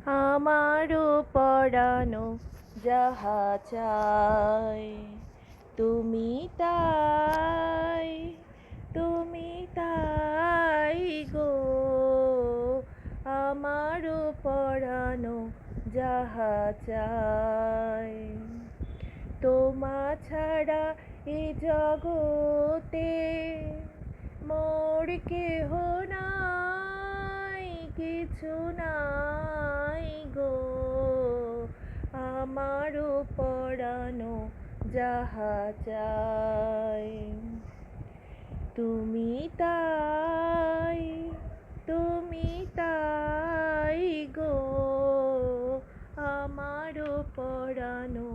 আমারও পরানো যাহা চাই তুমি তাই, তুমি তাই গো। আমারও পরানো যাহা চাই তোমা ছাড়া এ জগতে মোর কেহ নাই, কিছু নাই গো। আমারও পরানো যাহা চাই তুমি তাই, তুমি তাই গো। আমারও পরানো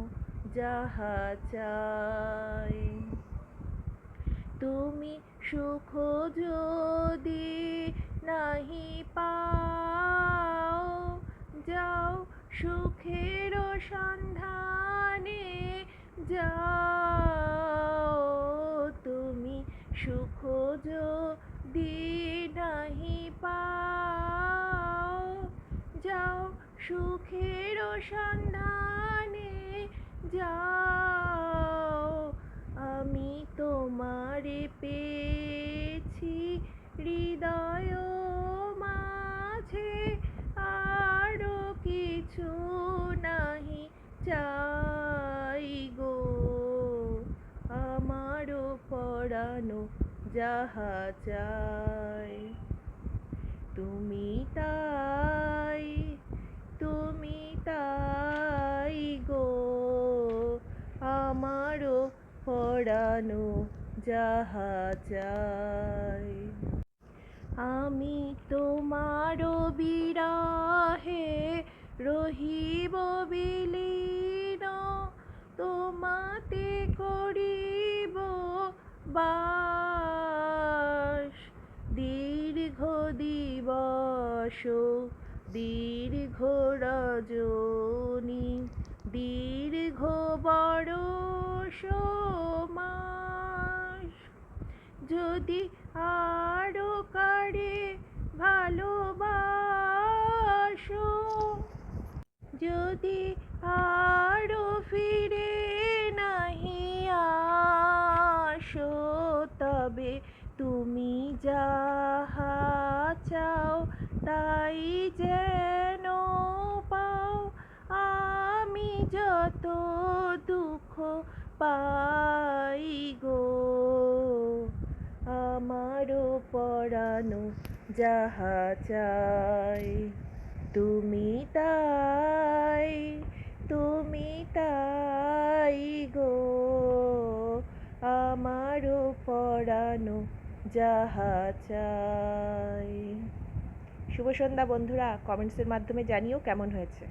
যাহা চাই তুমি সুখ যদি নাহি পাও, যাও সুখের সন্ধানে যাও। তুমি সুখ যদি নাহি পাও, যাও সুখের সন্ধানে যাও। আমি তোমারে পেয়েছি হৃদয় মাঝে, আরো কিছু নাহি চাই গো। আমারও পরানো যাহা চাই তুমি তাই, তুমি তাই গো। আমারও পরানো যাহা চাই আমি তোমার বিরহে রহিব বিলীন, তোমাতে করিব বাস। দীর্ঘ দিবস দীর্ঘ রজনী, দীর্ঘ বরষ মাস। যদি আরো কারে ভালোবাসো, যদি আরো ফিরে নাহি আসো, তবে তুমি যাহা চাও তাই যেন পাও। আমি যত দুঃখ পাই গো, আমারও পরানো যাহা চাই তুমি তাই, তুমি তাই গো। আমারও পরানো যাহা চাই। শুভ সন্ধ্যা বন্ধুরা, কমেন্টসের মাধ্যমে জানিও কেমন হয়েছে।